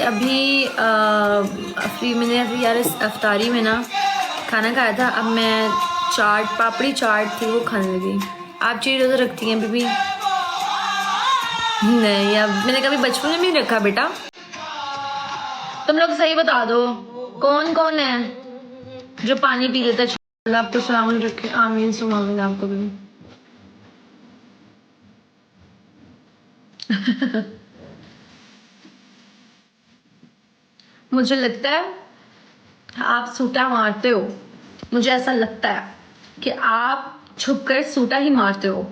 अभी मैंने अभी यार इस अफ्तारी में ना खाना खाया था। अब मैं पापड़ी चाट थी वो खाने लगी। आप चीज़ रोज़ा रखती हैं बीबी? नहीं, अब मैंने कभी बचपन में नहीं रखा बेटा। तुम लोग सही बता दो कौन कौन है जो पानी पी लेता है। अल्लाह आपको सलामत रखे, आमीन सुमामीन। आपको भी मुझे लगता है आप सूटा मारते हो। मुझे ऐसा लगता है कि आप छुपकर सूटा ही मारते हो।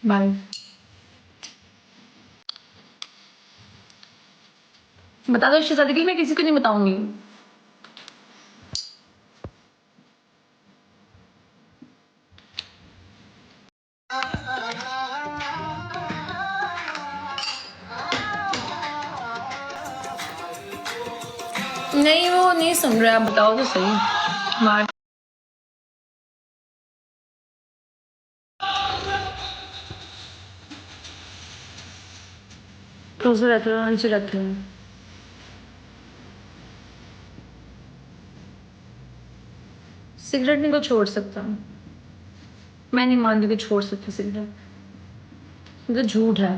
बाय। बता दो शहजादी के लिए, मैं किसी को नहीं बताऊंगी। नहीं वो नहीं सुन रहे, आप बताओ तो सही। मार रोजे रहते हैं, हंसी रहते हैं। सिगरेट नहीं को छोड़ सकता। मैं नहीं मानती कि छोड़ सकती सिगरेट। ये तो झूठ है।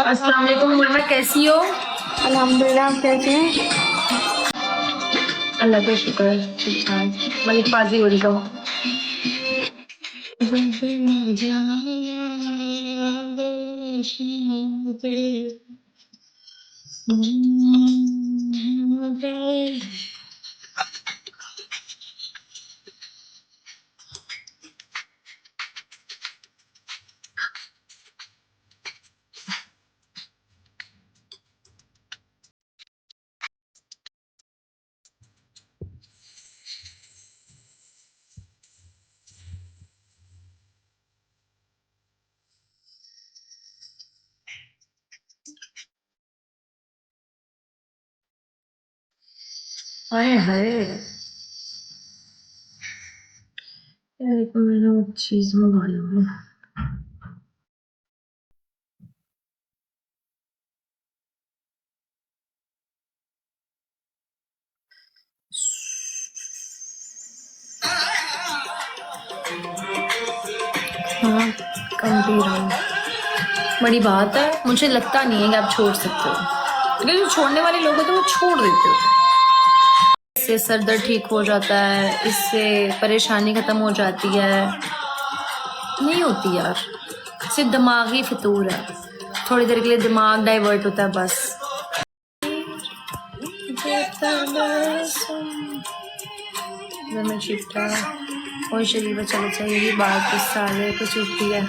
अस्सलाम वालेकुम मुन्ना, कैसी हो? अल्हम्दुलिल्लाह, आप कैसे हैं? अल्लाह का शुक्र है, ठीक ठाक। मलिक पाजी हो रही हो? हाय हाय, मैंने वो चीज मंगा ली। हाँ, कम पी रहा हूँ। बड़ी बात है, मुझे लगता नहीं है कि आप छोड़ सकते हो, लेकिन जो छोड़ने वाले लोग होते हैं वो छोड़ देते हो। इससे सर दर्द ठीक हो जाता है, इससे परेशानी खत्म हो जाती है। नहीं होती यार, सिर्फ दिमागी फितूर है। थोड़ी देर के लिए दिमाग डाइवर्ट होता है बस। मैं चिट्ठा और शरीफ चले चाहिए बात कुछ साले कुछ उठती है।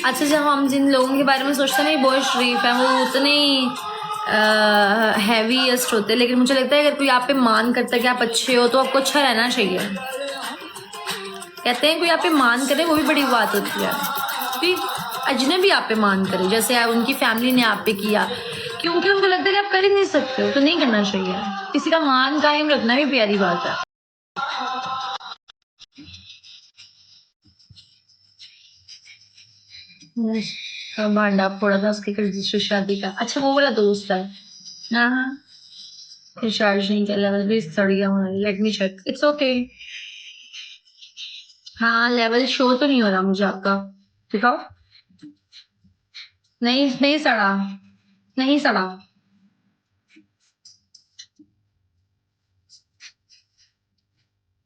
अच्छा, जब हम जिन लोगों के बारे में सोचते हैं नहीं बहुत शरीफ है, वो उतने हैवीएस्ट होते हैं, लेकिन मुझे लगता है अगर कोई आप पे मान करता है कि आप अच्छे हो तो आपको अच्छा रहना चाहिए। कहते हैं कोई आप पे मान करे वो भी बड़ी बात होती है। कोई अजनबी आप पे मान करे, जैसे आप उनकी फैमिली ने आप पे किया, क्योंकि उनको लगता है कि आप कर ही नहीं सकते हो, तो नहीं करना चाहिए। किसी का मान कायम रखना भी प्यारी बात है। भांडा फोड़ा था उसके रजिस्टर शादी का। अच्छा, वो वाला दोस्त है। हाँ, रिचार्ज नहीं किया, लेवल भी सड़ गया हमारा। Let me check, it's okay. हाँ, लेवल शो तो नहीं हो रहा मुझे आपका। दिखाओ। नहीं नहीं सड़ा, नहीं सड़ा।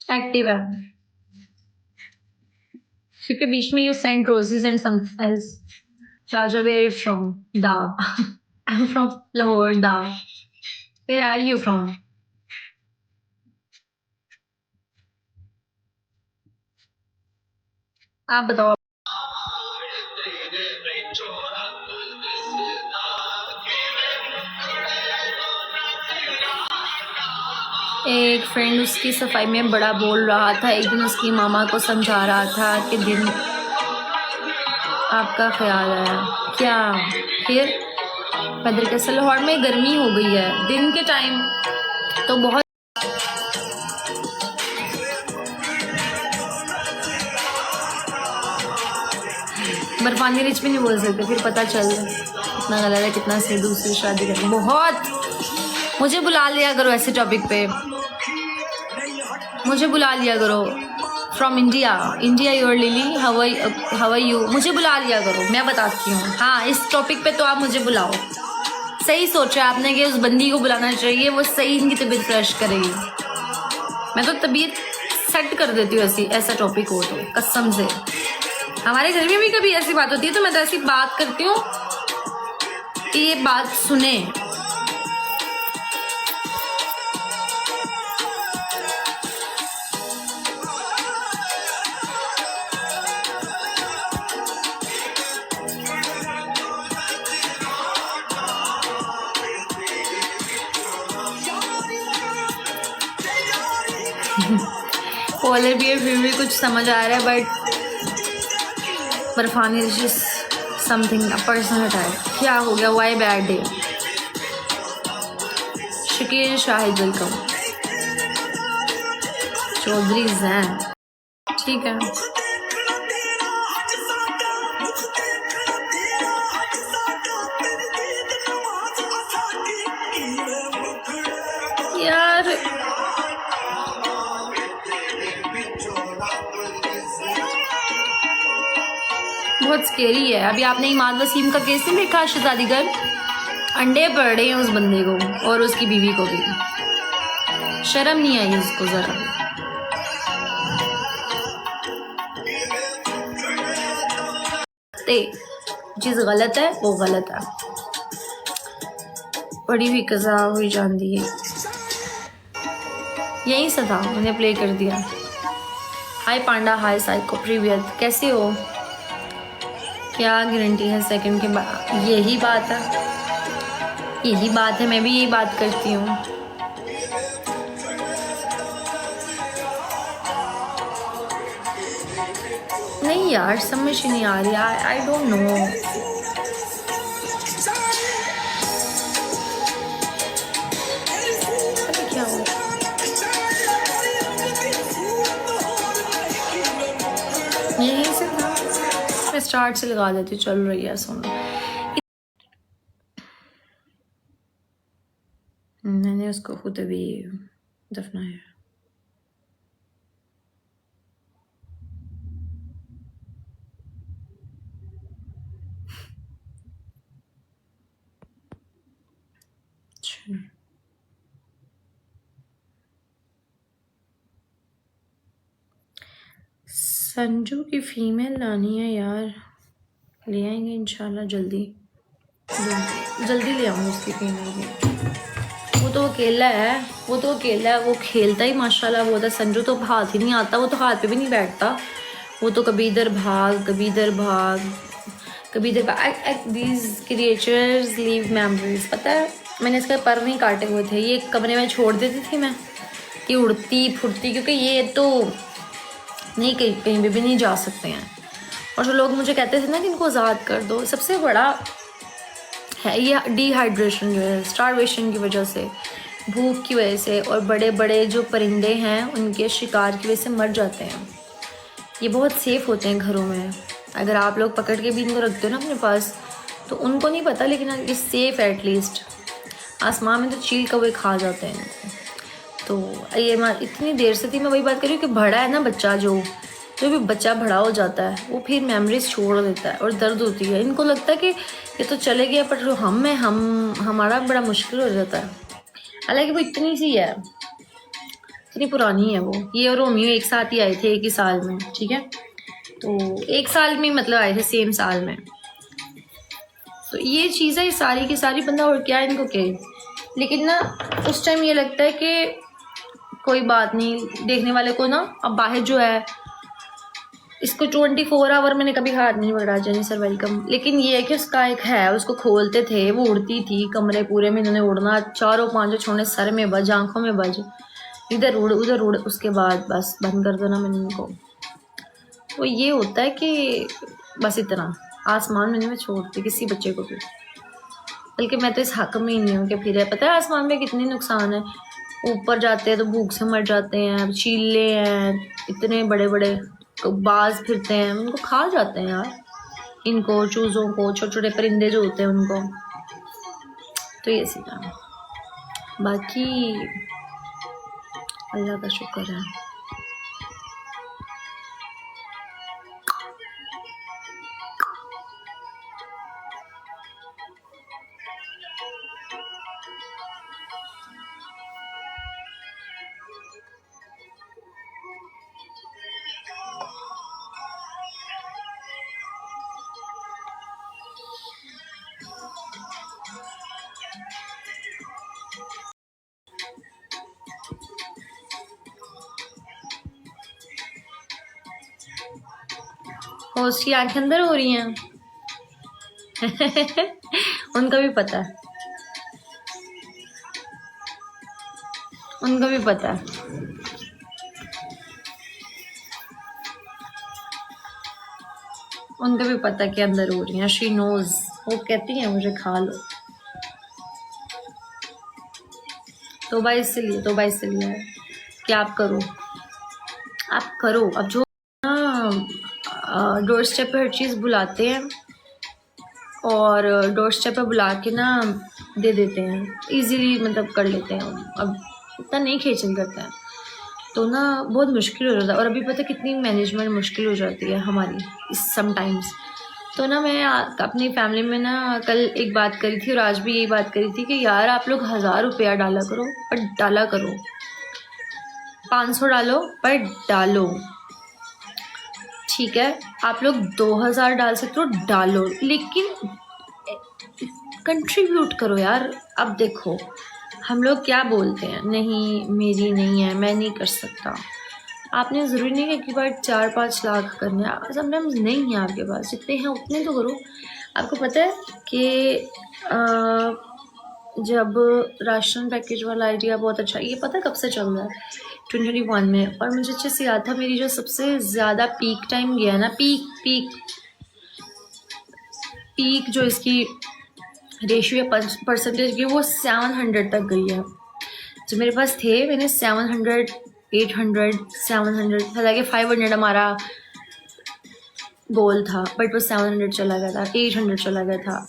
एक्टिव है, क्योंकि बीच में you sent roses and something else. Raja, where are you from? Da. I'm from Lahore, Da. Where are you from? आप बताओ। एक फ्रेंड उसकी सफाई में बड़ा बोल रहा था। एक दिन उसकी मामा को समझा रहा था कि दिन आपका ख्याल आया क्या? फिर वेदर कैसा? लाहौर में गर्मी हो गई है दिन के टाइम तो बहुत। बर्फानी रिच भी नहीं बोल सकते, फिर पता चल कितना गलत है, कितना सही दूसरी शादी करनी। बहुत मुझे बुला लिया करो ऐसे टॉपिक पे, मुझे बुला लिया करो। From India, India your Lily, how are you, मुझे बुला लिया करो, मैं बताती हूँ। हाँ, इस टॉपिक पे तो आप मुझे बुलाओ। सही सोचा आपने कि उस बंदी को बुलाना चाहिए, वो सही इनकी तबीयत फ्रेश करेगी। मैं तो तबीयत सेट कर देती हूँ ऐसा टॉपिक हो तो, कसम से। हमारे घर में भी कभी ऐसी बात होती है तो मैं तो ऐसी बात करती हूँ कि ये बात सुने। पोलर बियर फिर भी कुछ समझ आ रहा है, but Barfani is something personal attack. क्या हो गया? Why bad day? Shakeel Shahid welcome. Chaudhary Jain, ठीक है। यार बहुत स्केरी है। अभी आपने इमाद वसीम का केस नहीं देखा? शहजादीगढ़ अंडे पड़ रहे हैं उस बंदे को और उसकी बीवी को भी। शर्म नहीं आई उसको जरा। चीज गलत है वो गलत है, बड़ी हुई कज़ा हुई जाती है। यही से था, मैंने प्ले कर दिया। हाय पांडा, हाय साइको, प्रीवियत, कैसे हो? क्या गारंटी है सेकंड के बाद? यही बात है, यही बात है, मैं भी यही बात करती हूँ। नहीं यार, समझ ही नहीं आ रही। I don't know. क्या हो? यही से था, मैं स्टार्ट से लगा देती हूँ, चल रही है सुनो। मैंने उसको खुद भी दफनाया। संजू की फीमेल लानी है यार, ले आएंगे इंशाल्लाह जल्दी, जल्दी ले आऊँगी उसकी फीमेल भी। वो तो अकेला है, वो तो अकेला है, वो खेलता ही माशाल्लाह बहुत है। संजू तो हाथ ही नहीं आता, वो तो हाथ पे भी नहीं बैठता। वो तो कभी इधर भाग, कभी इधर भाग, कभी इधर भाग। These creatures leave memories. पता है, मैंने इसके पर नहीं काटे हुए थे, ये कमरे में छोड़ देती थी मैं कि उड़ती फुड़ती, क्योंकि ये तो नहीं कहीं भी नहीं जा सकते हैं। और जो लोग मुझे कहते थे ना कि इनको आज़ाद कर दो, सबसे बड़ा है ये डिहाइड्रेशन जो है, स्टारवेशन की वजह से, भूख की वजह से। और बड़े बड़े जो परिंदे हैं उनके शिकार की वजह से मर जाते हैं। ये बहुत सेफ़ होते हैं घरों में, अगर आप लोग पकड़ के भी इनको रखते हो ना अपने पास, तो उनको नहीं पता, लेकिन ये सेफ़ है एटलीस्ट। आसमान में तो चील कौवे खा जाते हैं इनको। तो ये इतनी देर से थी मैं वही बात कर रही हूँ कि बड़ा है ना बच्चा, जो भी बच्चा बड़ा हो जाता है वो फिर मेमोरीज छोड़ देता है और दर्द होती है। इनको लगता है कि ये तो चले गया, पर जो हमारा बड़ा मुश्किल हो जाता है। हालांकि वो इतनी सी है, इतनी पुरानी है वो। ये और रोमियो एक साथ ही आए थे, एक ही साल में, ठीक है। तो एक साल में मतलब आए थे, सेम साल में। तो ये चीज़ है सारी की सारी, बंदा और क्या इनको कहे। लेकिन ना उस टाइम ये लगता है कि कोई बात नहीं, देखने वाले को ना। अब बाहर जो है इसको 24 आवर मैंने कभी हाथ नहीं पकड़ा, जनी सर वेलकम। लेकिन ये है कि उसका एक है, उसको खोलते थे, वो उड़ती थी कमरे पूरे में। इन्होंने उड़ना, चारों पांचों छोड़ने, सर में बज, आँखों में बज, इधर उड़ उधर उड़, उसके बाद बस बंद कर देना मैंने इनको। तो ये होता है कि बस इतना, आसमान में छोड़ती किसी बच्चे को भी। बल्कि मैं तो इस हक में ही नहीं हूँ कि फिर पता है आसमान में कितने नुकसान है। ऊपर जाते हैं तो भूख से मर जाते हैं, चीले हैं, इतने बड़े बड़े बाज फिरते हैं, उनको खा जाते हैं यार, इनको चूज़ों को, छोटे छोटे परिंदे जो होते हैं उनको। तो ये सीधा, बाकी अल्लाह का शुक्र है। होस्ट की आंखें अंदर हो रही हैं। उनका भी पता है, उनका भी पता है। उनका भी पता है कि अंदर हो रही हैं। She knows. वो कहती हैं मुझे खा लो। तोबा इसलिए कि आप करो, आप करो। अब जो डोर स्टेप पे हर चीज़ बुलाते हैं और डोर स्टेप पे बुला के ना दे देते हैं, इजीली मतलब कर लेते हैं। अब इतना नहीं खींचन करते हैं तो ना बहुत मुश्किल हो जाता है। और अभी पता कितनी मैनेजमेंट मुश्किल हो जाती है हमारी समटाइम्स। तो ना मैं अपनी फैमिली में ना कल एक बात करी थी और आज भी यही बात करी थी कि यार आप लोग 1000 रुपया डाला करो, पर डाला करो। 500 डालो पर डालो, ठीक है। आप लोग 2000 डाल सकते हो, डालो, लेकिन कंट्रीब्यूट करो यार। अब देखो हम लोग क्या बोलते हैं, नहीं मेरी नहीं है, मैं नहीं कर सकता। आपने ज़रूरी नहीं है कि बार 4-5 लाख करने, समटाइम्स नहीं है आपके पास, जितने हैं उतने तो करो। आपको पता है कि जब राशन पैकेज वाला आइडिया बहुत अच्छा, ये पता कब से चल रहा है, 2021 में। और मुझे अच्छे से याद था मेरी जो सबसे ज़्यादा पीक टाइम गया ना, पीक जो इसकी रेशियो या परसेंटेज की, वो 700 तक गई है। जो मेरे पास थे, मैंने 700, 800, 700, हालांकि 500 हमारा गोल था, बट वो 700 चला गया था, 800 चला गया था।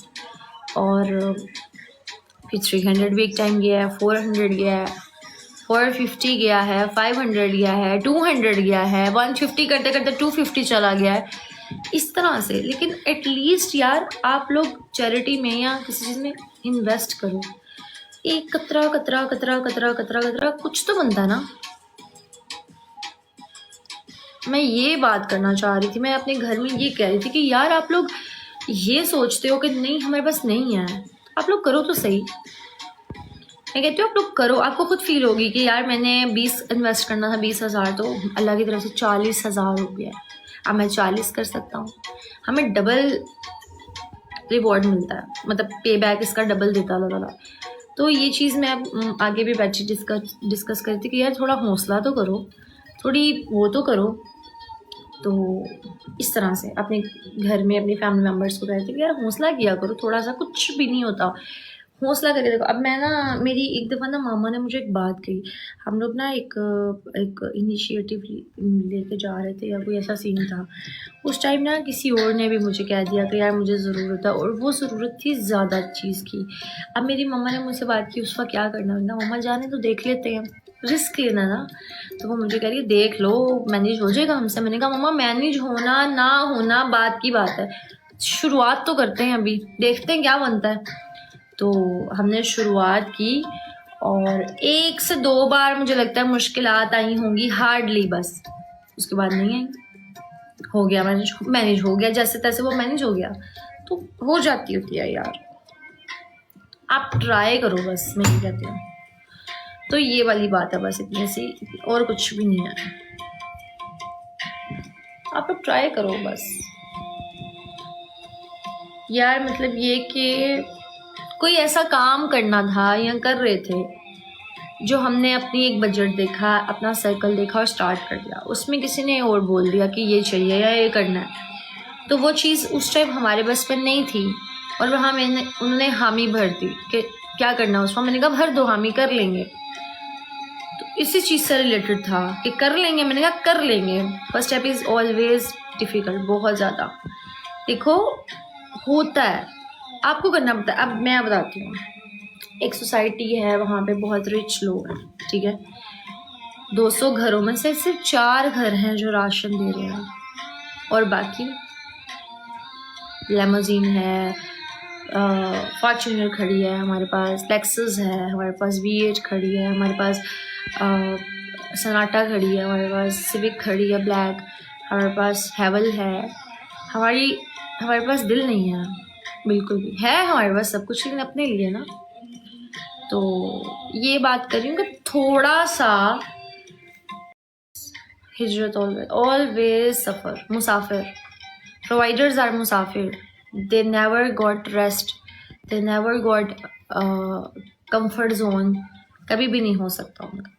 और फिर 300 भी एक टाइम गया है, 400 गया है, 450 गया है, 500 गया है, 200 गया है, 150 करते करते 250 चला गया है, इस तरह से। लेकिन एटलीस्ट यार आप लोग चैरिटी में या किसी चीज़ में इन्वेस्ट करो। एक कतरा कतरा कतरा कतरा कतरा कतरा कुछ तो बनता ना। मैं ये बात करना चाह रही थी, मैं अपने घर में ये कह रही थी कि यार आप लोग ये सोचते हो कि नहीं हमारे पास नहीं है, आप लोग करो तो सही। मैं कहती हूँ आप लोग करो, आपको खुद फील होगी कि यार मैंने 20 इन्वेस्ट करना था, 20,000, तो अल्लाह की तरफ से 40,000 हो गया। अब मैं 40 कर सकता हूँ, हमें डबल रिवॉर्ड मिलता है, मतलब पे बैक इसका डबल देता अल्लाह ताला। तो ये चीज़ मैं आगे भी बैठी डिस्कस करती कि यार थोड़ा हौसला तो करो, थोड़ी वो तो करो। तो इस तरह से अपने घर में अपनी फैमिली मेम्बर्स को कहते कि यार हौसला किया करो, थोड़ा सा, कुछ भी नहीं होता, हौसला करके देखो। अब मैं ना, मेरी एक दफ़ा ना मामा ने मुझे एक बात कही। हम लोग ना एक इनिशिएटिव लेके जा रहे थे या कोई ऐसा सीन था। उस टाइम ना किसी और ने भी मुझे कह दिया कि यार मुझे ज़रूरत है, और वो ज़रूरत थी ज़्यादा चीज़ की। अब मेरी मम्मा ने मुझसे बात की, उसका क्या करना है ना, मम्मा जाने तो देख लेते हैं, रिस्क लेना ना। तो वो मुझे कह रही है देख लो मैनेज हो जाएगा हमसे। मैंने कहा मम्मा मैनेज होना ना होना बात की बात है, शुरुआत तो करते हैं, अभी देखते हैं क्या बनता है। तो हमने शुरुआत की और 1 से 2 बार मुझे लगता है मुश्किलात आई होंगी हार्डली, बस उसके बाद नहीं आई। हो गया मैनेज हो गया, जैसे तैसे वो मैनेज हो गया। तो हो जाती होती है यार, आप ट्राई करो बस, मैं ये कहती हूँ। तो ये वाली बात है बस, इतनी सी, और कुछ भी नहीं है। आप लोग ट्राई करो बस यार। मतलब ये कि कोई ऐसा काम करना था या कर रहे थे जो हमने अपनी एक बजट देखा, अपना सर्कल देखा और स्टार्ट कर दिया, उसमें किसी ने और बोल दिया कि ये चाहिए या ये करना है, तो वो चीज़ उस टाइम हमारे बस में नहीं थी, और वहाँ मैंने उन्होंने हामी भर दी कि क्या करना उसमें, मैंने कहा भर दो हामी, कर लेंगे। तो इसी चीज़ से रिलेटेड था कि कर लेंगे, मैंने कहा कर लेंगे। First step is always difficult, बहुत ज़्यादा। देखो होता है, आपको करना पड़ता है। अब मैं बताती हूँ, एक सोसाइटी है, वहाँ पे बहुत रिच लोग हैं, ठीक है। 200 घरों में से सिर्फ 4 घर हैं जो राशन दे रहे हैं, और बाकी लेमोजीन है, फॉर्च्यूनर खड़ी है हमारे पास, लेक्सस है हमारे पास, V8 खड़ी है हमारे पास, सनाटा खड़ी है हमारे पास, सिविक खड़ी है ब्लैक, हमारे पास हैवल है। हमारे पास दिल नहीं है बिल्कुल भी, है हमारे पास सब कुछ, लेकिन अपने लिए ना। तो ये बात कर रही हूँ कि थोड़ा सा हिजरत always suffer, Musafir, providers are Musafir, they never got rest, they never got comfort zone, कभी भी नहीं हो सकता उनका।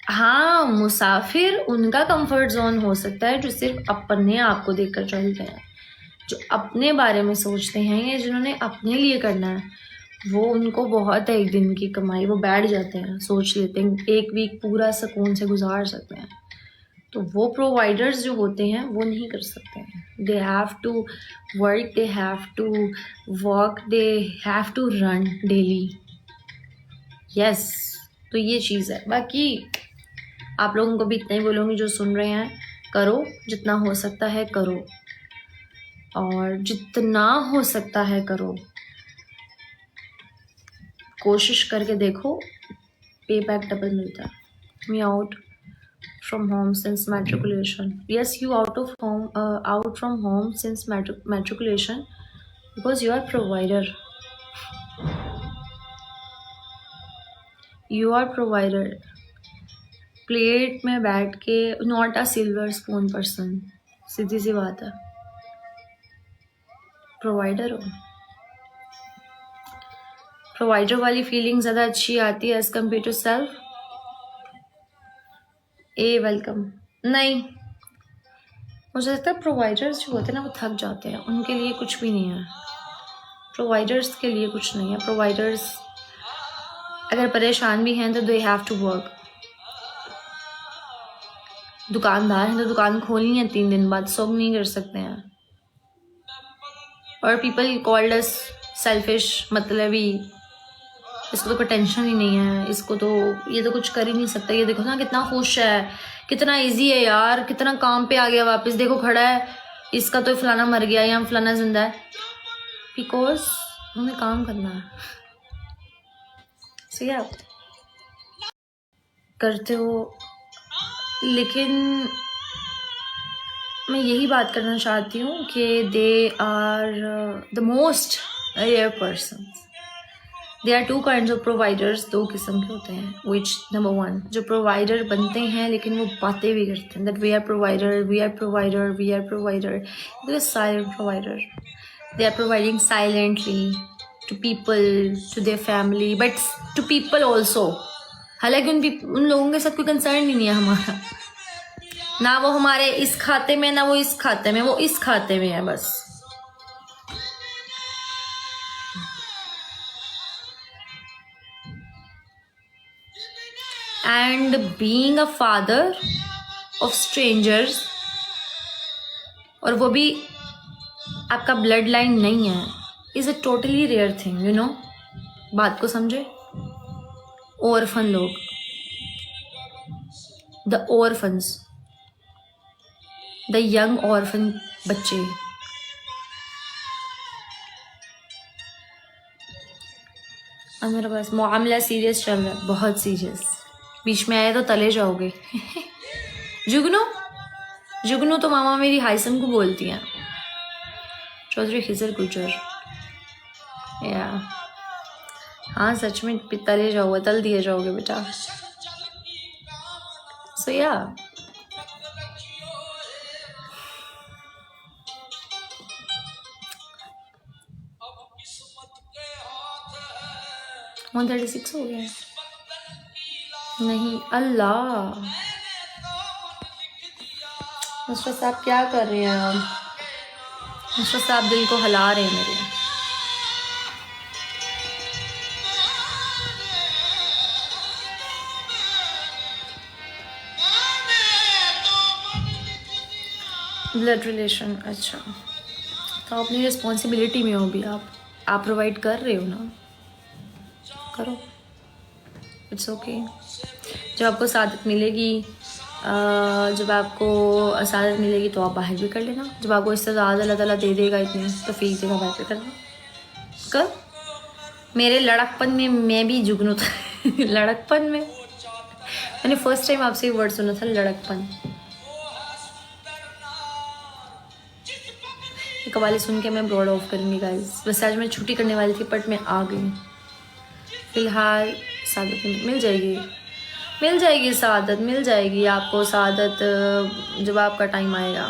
हाँ, मुसाफिर उनका कंफर्ट जोन हो सकता है जो सिर्फ अपने आप को देखकर चलते हैं, जो अपने बारे में सोचते हैं या जिन्होंने अपने लिए करना है, वो उनको बहुत है एक दिन की कमाई, वो बैठ जाते हैं, सोच लेते हैं एक वीक पूरा सुकून से गुजार सकते हैं। तो वो प्रोवाइडर्स जो होते हैं वो नहीं कर सकते हैं। They have to work, they have to walk, they have to run daily. Yes, तो ये चीज़ है। बाकी आप लोगों को भी इतना ही बोलूँगी, जो सुन रहे हैं, करो जितना हो सकता है करो, और जितना हो सकता है करो, कोशिश करके देखो, पे बैक डबल मिलता है। Me out from home since matriculation. Yes, you out from home since matriculation because you are provider. You are provider. Plate में बैठ के not a silver spoon person, सीधी सी बात है। प्रोवाइडर हो, प्रोवाइडर वाली फीलिंग ज़्यादा अच्छी आती है as compare to self. Welcome नहीं, मुझे लगता है प्रोवाइडर्स जो होते हैं ना वो थक जाते हैं, उनके लिए कुछ भी नहीं है। प्रोवाइडर्स के लिए कुछ नहीं है। प्रोवाइडर्स अगर परेशान भी हैं तो दे हैव टू वर्क। दुकानदार हैं तो दुकान खोलनी है 3 दिन बाद, सब नहीं कर सकते हैं। और पीपल कॉल्ड अस सेल्फिश, मतलब ही इसको तो कोई टेंशन ही नहीं है, इसको तो ये तो कुछ कर ही नहीं सकता। ये देखो ना कितना खुश है, कितना इजी है यार, कितना काम पे आ गया वापस, देखो खड़ा है, इसका तो फलाना मर गया या फलाना जिंदा है, बिकॉज उन्हें काम करना है। सही है, करते हो। लेकिन मैं यही बात करना चाहती हूँ कि they are the most rare person. They are 2 kinds of providers, 2 किस्म के होते हैं। विच नंबर 1, जो प्रोवाइडर बनते हैं लेकिन वो बातें भी करते हैं, that we are provider, we are provider, we are provider. They silent provider, they are providing silently to people, to their family, but to people also. हालांकि उन लोगों के साथ कोई कंसर्न ही नहीं है हमारा, ना वो हमारे इस खाते में, ना वो इस खाते में, वो इस खाते में है बस। And being a father of strangers, और वो भी आपका ब्लड लाइन नहीं है, is a totally rare thing, you know. बात को समझे। ऑर्फन लोग, the orphans, the young orphan बच्चे, और मेरे पास मामला सीरियस चल रहा है, बहुत सीरियस। बीच में आए तो तले जाओगे। जुगनू तो मामा मेरी हाइसम को बोलती हैं, चौधरी खिजर गुजर। या हाँ, सच में तले जाओगे, तल दिए जाओगे बेटा। सो या वन 36 हो गया नहीं। अल्लाह, मिस्टर साहब क्या कर रहे हैं आप? मिस्टर साहब दिल को हिला रहे हैं मेरे। ब्लड रिलेशन, अच्छा तो अपनी रिस्पॉन्सिबिलिटी में हो भी आप प्रोवाइड कर रहे हो ना, करो, इट्स ओके। जब आपको सादत मिलेगी, जब आपको सादत मिलेगी तो आप बाहर भी कर लेना। जब आपको इससे ज़्यादा अल्लाह ताला दे देगा इतने, तो फिर जगह बाहर भी करना। कर, मेरे लड़कपन में मैं भी जुगनू था लड़कपन में मैंने फर्स्ट टाइम आपसे ये वर्ड सुना था, लड़कपन। कवाली सुन के मैं ब्रॉड ऑफ करूँगी गाइस। वैसे आज मैं छुट्टी करने वाली थी बट मैं आ गई। फिलहाल सादत मिल जाएगी सादत मिल जाएगी आपको सादत, जब आपका टाइम आएगा।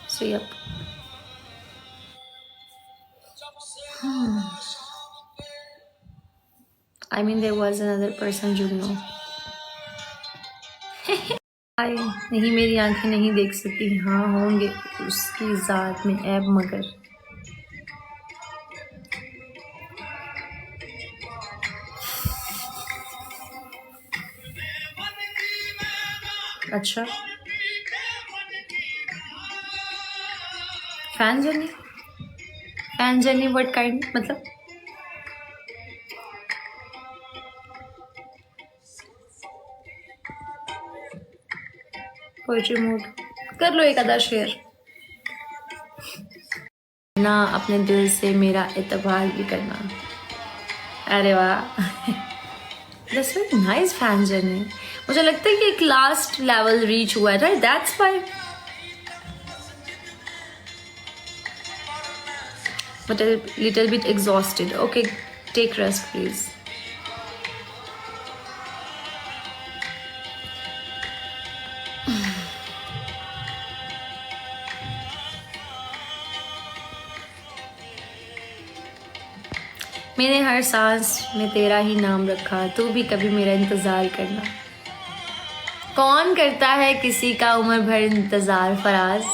So yup, I mean there was another person Jugnu. Hi, नहीं मेरी आंखें नहीं देख सकती, हाँ होंगे उसकी ज़ात में ऐब मगर। अच्छा, फैन जर्नी व्हाट काइंड, मतलब पोएट्री मूड कर लो एक आधा शेर ना, अपने दिल से मेरा एतबार भी करना। अरे वाह that's very nice fan journey. मुझे लगता है कि एक लास्ट लेवल रीच हुआ है, right? That's why but a little bit exhausted. Okay, take rest please. मैंने हर सांस में तेरा ही नाम रखा, तू भी कभी मेरा इंतज़ार करना। कौन करता है किसी का उम्र भर इंतज़ार फराज,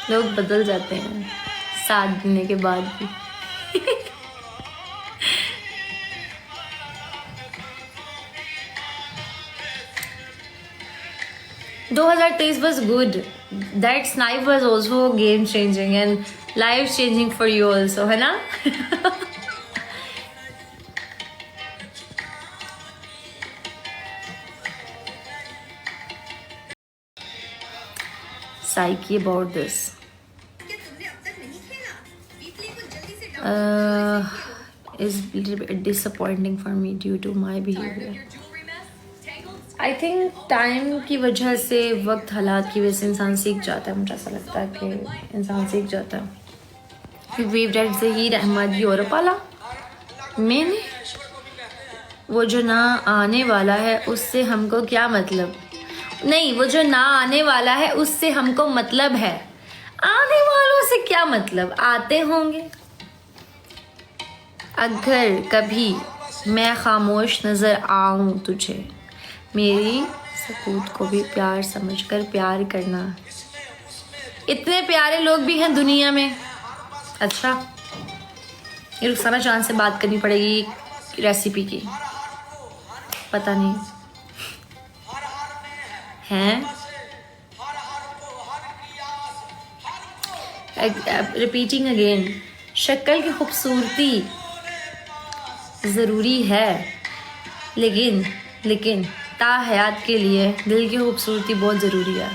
लोग बदल जाते हैं साथ देने के बाद भी। 2023 was good. That snipe was also game changing and life changing for you also, है ना? Psyche about this. Is a little bit disappointing for me due to my behavior. I think time की वजह से, वक्त हालात की वजह से इंसान सीख जाता है। मुझे ऐसा लगता है कि इंसान सीख जाता है। फिर वेव डेट ज़हीर अहमद यूरोप वाला, मैंने वो जो ना आने वाला है उससे हमको क्या मतलब, नहीं वो जो ना आने वाला है उससे हमको मतलब है, आने वालों से क्या मतलब, आते होंगे। अगर कभी मैं खामोश नज़र आऊँ तुझे, मेरी सकूत को भी प्यार समझकर प्यार करना। इतने प्यारे लोग भी हैं दुनिया में। अच्छा, ये रुखसाना चांद से बात करनी पड़ेगी रेसिपी की, पता नहीं हैं। रिपीटिंग अगेन, शक्ल की खूबसूरती ज़रूरी है, लेकिन ता हयात के लिए दिल की खूबसूरती बहुत ज़रूरी है।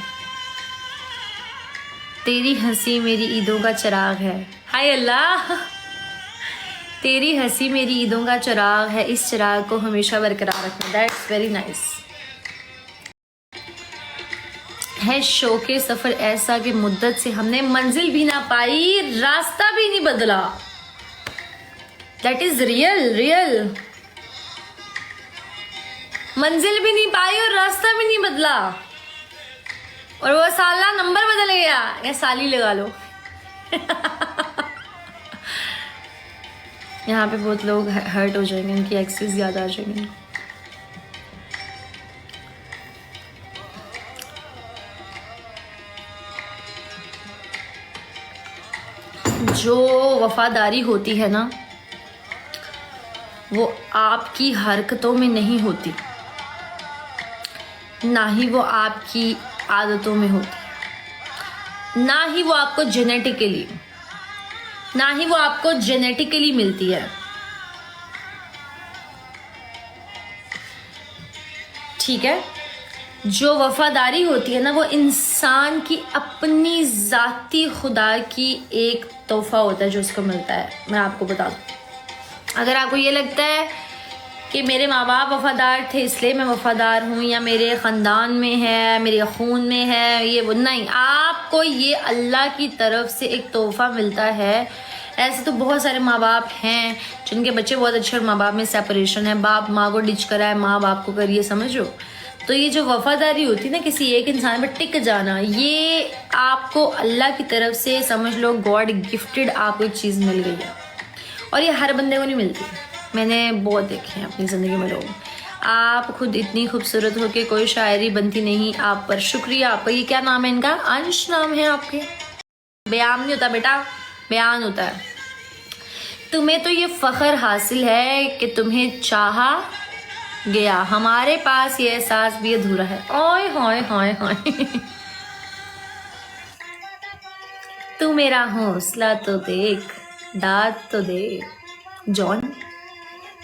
तेरी हंसी मेरी ईदों का चिराग है, हाय अल्लाह, तेरी हंसी मेरी ईदों का चिराग है, इस चिराग को हमेशा बरकरार रखना। That's very nice. है शो के सफ़र ऐसा कि मुद्दत से हमने मंजिल भी ना पाई, रास्ता भी नहीं बदला। That is real. मंजिल भी नहीं पाई और रास्ता भी नहीं बदला, और वो साला नंबर बदल गया, या साली लगा लो। यहाँ पे बहुत लोग हर्ट हो जाएंगे, उनकी एक्सेस ज़्यादा आ जाएंगे। जो वफादारी होती है ना वो आपकी हरकतों में नहीं होती, ना ही वो आपकी आदतों में होती, ना ही वो आपको जेनेटिकली मिलती है। ठीक है, जो वफादारी होती है ना वो इंसान की अपनी जाती खुदा की एक तोहफा होता है जो उसको मिलता है। मैं आपको बता दूं, अगर आपको ये लगता है कि मेरे माँ बाप वफादार थे इसलिए मैं वफादार हूँ, या मेरे ख़ानदान में है, मेरे खून में है, ये वो नहीं, आपको ये अल्लाह की तरफ से एक तोहफा मिलता है। ऐसे तो बहुत सारे माँ बाप हैं जिनके बच्चे बहुत अच्छे और माँ बाप में सेपरेशन है, बाप माँ को डिच कराए, माँ बाप को करिए, समझो। तो ये जो वफादारी होती है ना किसी एक इंसान पर टिक जाना, ये आपको अल्लाह की तरफ से समझ लो गॉड गिफ्टेड आपको एक चीज़ मिल गई है, और ये हर बंदे को नहीं मिलती। मैंने बहुत देखे हैं अपनी ज़िंदगी में लोग। आप खुद इतनी खूबसूरत हो के कोई शायरी बनती नहीं आप पर। शुक्रिया आपका। ये क्या नाम है इनका? अंश नाम है आपके। बयान नहीं होता बेटा, बयान होता है। तुम्हें तो ये फ़ख्र हासिल है कि तुम्हें चाहा गया, हमारे पास ये एहसास भी अधूरा है। ओए होए होए होए तू मेरा हौसला तो देख, दाद तो दे जॉन,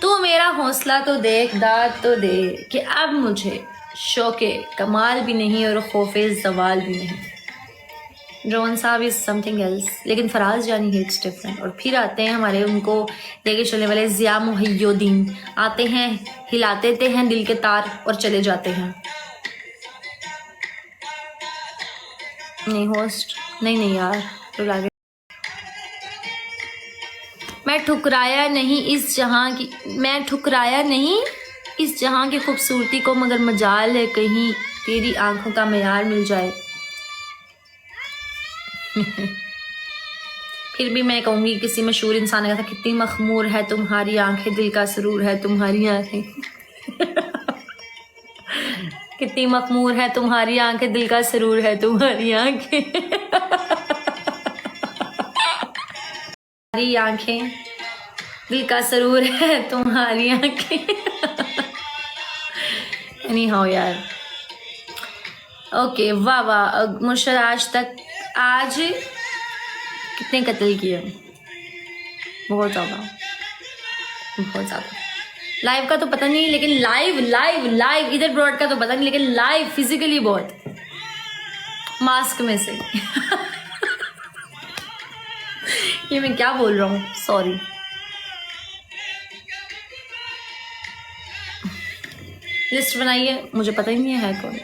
तू मेरा हौसला तो देख, दाद तो दे कि अब मुझे शौके कमाल भी नहीं और खौफे जवाल भी नहीं। जॉन साहब इज समथिंग एल्स, लेकिन फराज जानी है इट्स डिफरेंट। और फिर आते हैं हमारे उनको लेके चलने वाले ज़िया मुहय्यिद्दीन, आते हैं हिलाते देते हैं दिल के तार और चले जाते हैं। नहीं होस्ट नहीं यार, तो लागे मैं ठुकराया नहीं इस जहां की खूबसूरती को, मगर मजाल है कहीं तेरी आंखों का मयार मिल जाए। फिर भी मैं कहूंगी किसी मशहूर इंसान ने कहा था, कितनी मखमूर है तुम्हारी आंखें, दिल का सरूर है तुम्हारी आंखें कितनी मखमूर है तुम्हारी आंखें, दिल का सरूर है तुम्हारी आंखें तुम्हारी आंखें, दिल का सरूर है तुम्हारी आंखें नहीं हो यार। ओके, वाह वाह। मुर्शद आज कितने कत्ल किए? बहुत ज़्यादा। लाइव का तो पता नहीं, लेकिन लाइव इधर ब्रॉड का तो पता नहीं, लेकिन लाइव फिजिकली बहुत, मास्क में से ये मैं क्या बोल रहा हूँ, सॉरी। लिस्ट बनाइए, मुझे पता ही नहीं है कौन।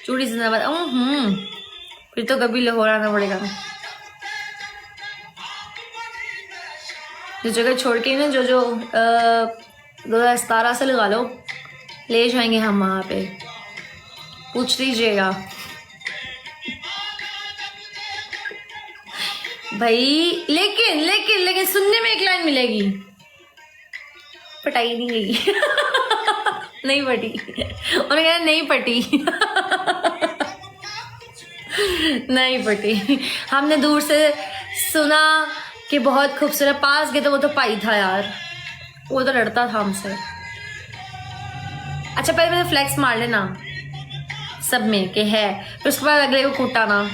चूड़ी जिंदाबाद। फिर तो कभी लाहौर आना पड़ेगा। जो जगह छोड़ के ना जो 2017 से लगा लो, ले जाएंगे हम वहाँ पे, पूछ लीजिएगा भाई। लेकिन सुनने में एक लाइन मिलेगी, पटाई नहीं गई नहीं पटी, उन्होंने कहा नहीं पटी नहीं पटी। हमने दूर से सुना कि बहुत खूबसूरत, पास गए तो वो तो पाई था यार, वो तो लड़ता था हमसे। अच्छा पहले मैंने फ्लेक्स मार लेना सब में के है, फिर उसके बाद अगले को कूटा ना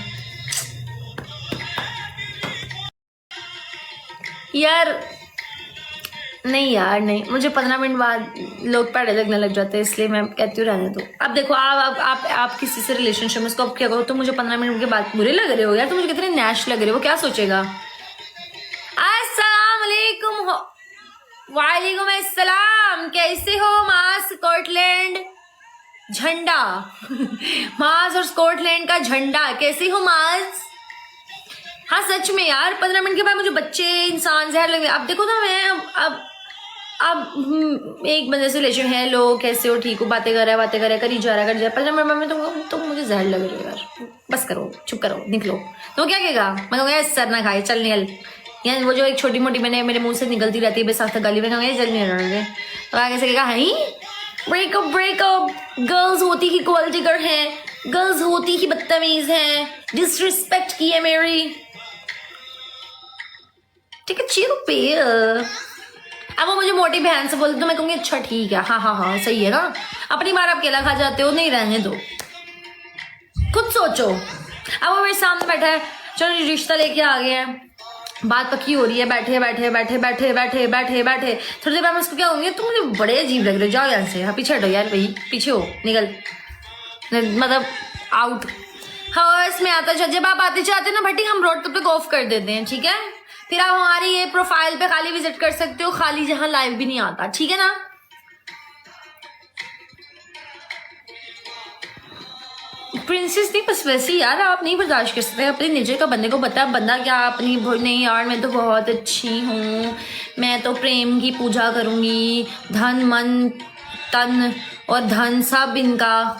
यार। नहीं यार नहीं, मुझे 15 मिनट बाद लोग पैड़े लगने लग जाते हैं, इसलिए मैं कहती हूँ रहने दो। अब देखो आप किसी से रिलेशनशिप में, उसको अब क्या करो, तुम मुझे 15 मिनट के बाद बुरे लग रहे हो यार, तुम मुझे कितने नैश लग रहे हो, वो क्या सोचेगा। अस्सलाम वालेकुम। वालेकुम अस्सलाम, कैसे हो मास स्कॉटलैंड झंडा मास और स्कॉटलैंड का झंडा, कैसे हो मास। हाँ सच में यार, 15 मिनट के बाद मुझे बच्चे इंसान जहर लग गए। अब देखो ना, मैं अब एक बंदे से रिलेशन है, लोग कैसे हो, ठीक हो, बातें कर रहा है करी जा रहा है 15 मिनट में तुम मुझे जहर लग रहे हो यार, बस करो, चुप करो, निकलो। तो क्या कहेगा, मैं कहूँगा सर ना खाए, चल निकल। यार वो जो एक छोटी मोटी मैंने मेरे मुंह से निकलती रहती है बेसाख्ता गाली, में कहूँगा चल नहीं, तो आगे से कहेगा हाई ब्रेकअप गर्ल्स होती ही क्वालिटी गर्ल है, गर्ल्स होती ही बदतमीज हैं, डिसरिस्पेक्ट की है मेरी। ठीक है, चिल पे। अब वो मुझे मोटी बहन से बोले तो मैं कहूँगी अच्छा ठीक है, हाँ हाँ हाँ सही है ना, अपनी बार आप अकेला खा जाते हो, नहीं रहने दो, खुद सोचो। अब वो मेरे सामने बैठा है, चलो रिश्ता लेके आ गया है, बात पक्की हो रही है, बैठे बैठे बैठे बैठे बैठे बैठे बैठे, थोड़ी देर बाद मैं उसको क्या होंगी, तुम मुझे बड़े अजीब लग रहे हो, जाओ यहाँ से, हाँ पीछे हटो यार, भाई पीछे हो, निकल, मतलब आउट। हाँ इसमें आता है, जब आप आते चाहते ना भट्टी, हम रोड तब तक ऑफ कर देते हैं, ठीक है। फिर आप हमारी ये प्रोफाइल पे खाली विजिट कर सकते हो, खाली जहाँ लाइव भी नहीं आता, ठीक है ना। प्रिंसेस नहीं, बस वैसे यार आप नहीं बर्दाश्त कर सकते अपने नेचर का, बंदे को बता बंदा क्या अपनी, नहीं यार मैं तो बहुत अच्छी हूँ, मैं तो प्रेम की पूजा करूँगी, धन मन तन और धन सब इनका,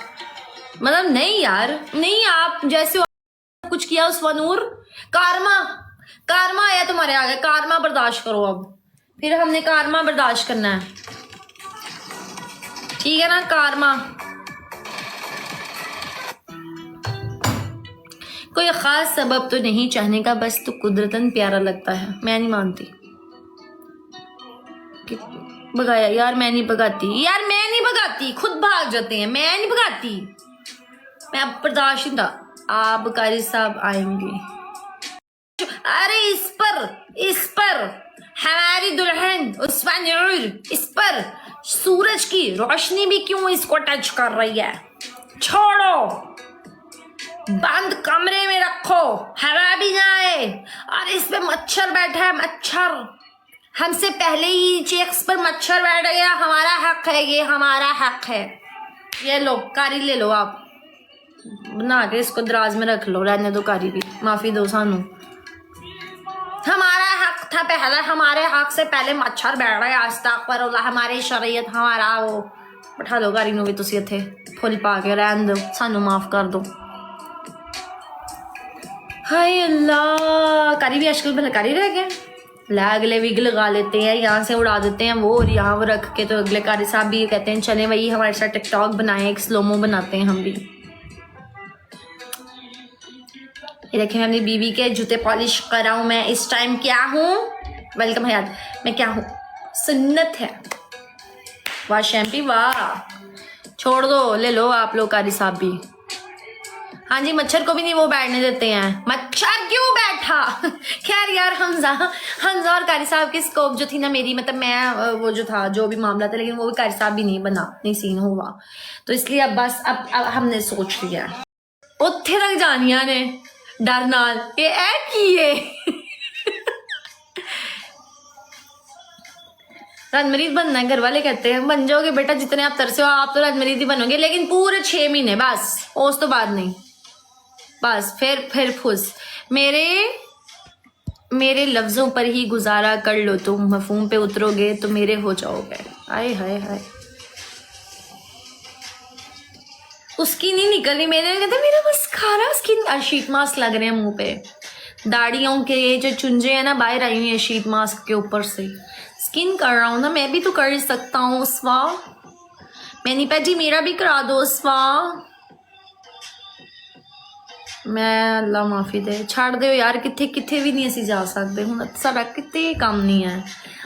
मतलब नहीं यार, नहीं आप जैसे हो, कुछ किया उस वनूर, कारमा आया तुम्हारे आगे, कारमा बर्दाश्त करो अब, फिर हमने कारमा बर्दाश्त करना है, ठीक है ना, कारमा। कोई खास सबब तो नहीं चाहने का, बस तो कुदरतन प्यारा लगता है। मैं नहीं मानती कि भगाया यार, मैं नहीं भगाती यार, मैं नहीं भगाती, खुद भाग जाते हैं, मैं नहीं भगाती, मैं अब बर्दाश्त नहीं था। आप कारी साहब आएंगे, अरे इस पर हमारी दुल्हन उस्मा नूर, इस पर सूरज की रोशनी भी क्यों इसको टच कर रही है, छोड़ो, बंद कमरे में रखो, हवा भी ना आए, और इस पे मच्छर बैठा है, मच्छर हमसे पहले ही चेक्स पर मच्छर बैठ गया, हमारा हक है, ये हमारा हक है, ये लो कारी ले लो, आप बना के इसको दराज में रख लो, रहने दो कारी भी, माफी दो सानू, हमारा हक था पहले, हमारे हक से पहले मच्छर बैठ गया, अस्तगफिरुल्लाह, हमारी शरीयत, हमारा वो, बैठा दो कारी नू भी तुसी इत्थे फुल पा के, रहन दो, सानू माफ कर दो। हाय अल्लाह, कारी भी आजकल भलकारी रह गया, अगले विग लगा लेते हैं, यहाँ से उड़ा देते हैं वो, और यहाँ वो रख के, तो अगले कारी साहब भी कहते हैं चले भाई हमारे साथ टिकटॉक बनाए, एक स्लोमो बनाते हैं हम भी। ये देखें मैं अपनी बीवी के जूते पॉलिश कर रहा हूँ, मैं इस टाइम क्या हूँ, वेलकम हयात, मैं क्या हूँ, सुन्नत है, वाह शैम्पी वाह, छोड़ दो, ले लो आप लोग कारी साहब भी। हाँ जी, मच्छर को भी नहीं वो बैठने देते हैं, मच्छर क्यों बैठा। खैर यार, हमजा और कारी साहब की स्कोप जो थी ना मेरी, मतलब मैं वो जो था जो भी मामला था, लेकिन वो भी कारी साहब भी नहीं बना, नहीं सीन हुआ, तो इसलिए अब बस अब हमने सोच लिया उत्थे तक जानिया ने डर नाल ये ऐ की है। रणमरीत बनना है, घर वाले कहते हैं बन जाओगे बेटा, जितने आप तरसे हो आप तो रणमरीत ही बनोगे, लेकिन पूरे 6 महीने बस, उस तो बाद नहीं, बस फिर फुस। मेरे लफ्जों पर ही गुजारा कर लो, तुम मफहूम पे उतरोगे तो मेरे हो जाओगे। हाय हाय हाय, उसकी नहीं निकली, मेरे कहते मेरा बस खारा उसकी शीट मास्क लग रहे हैं मुंह पे, दाढ़ियों के ये जो चुंजे है ना बाहर आई हुई है शीट मास्क के ऊपर से, स्किन कर रहा हूँ ना, मैं भी तो कर सकता हूँ स्वा, मैनी पैजी मेरा भी करा दो स्वा, मैं अल्लाह माफी दे, छाड़ दो यार, किथे भी नहीं ऐसी जा सकते हूँ, सारा कितने काम नहीं है,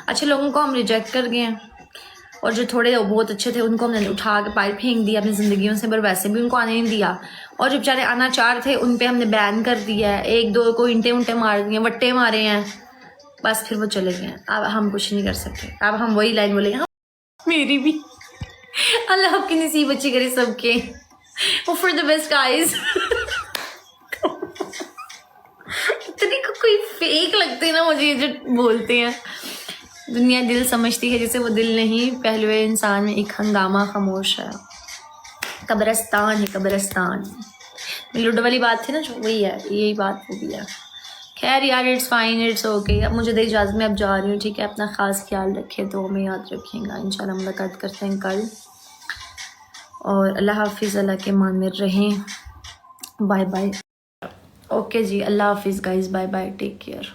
अच्छे लोगों को हम रिजेक्ट कर गए हैं, और जो थोड़े बहुत अच्छे थे उनको हमने उठा के बाहर फेंक दिया अपनी ज़िंदगियों से, पर वैसे भी उनको आने नहीं दिया, और जो बेचारे अनाचार थे उन पे हमने बैन कर दिया है, 1-2 को इंटे मार दिए, वट्टे मारे हैं, बस फिर वो चले गए, अब हम कुछ नहीं कर सकते, अब हम वही लाइन बोलेंगे, हाँ मेरी भी, अल्लाह आपकी नसीब अच्छी करे सबके, वो फॉर द बेस्ट गाइस। इतनी कोई फेक लगते हैं ना मुझे ये जो बोलते हैं, दुनिया दिल समझती है जिसे वो दिल नहीं, पहलुए इंसान में एक हंगामा खामोश है, कब्रिस्तान है कब्रिस्तान, लूडो वाली बात थी ना जो, वही है, यही बात वो भी है। खैर यार, इट्स फाइन, इट्स ओके, अब मुझे दे इजाज़त, मैं अब जा रही हूँ, ठीक है, अपना ख़ास ख्याल रखें, तो हमें याद रखिएगा, इंशाल्लाह मुलाकात करते हैं कल, और अल्लाह हाफिज़, अल्लाह के मान में रहें, बाय बाय, ओके जी, अल्लाह हाफिज़ guys, bye bye, take care.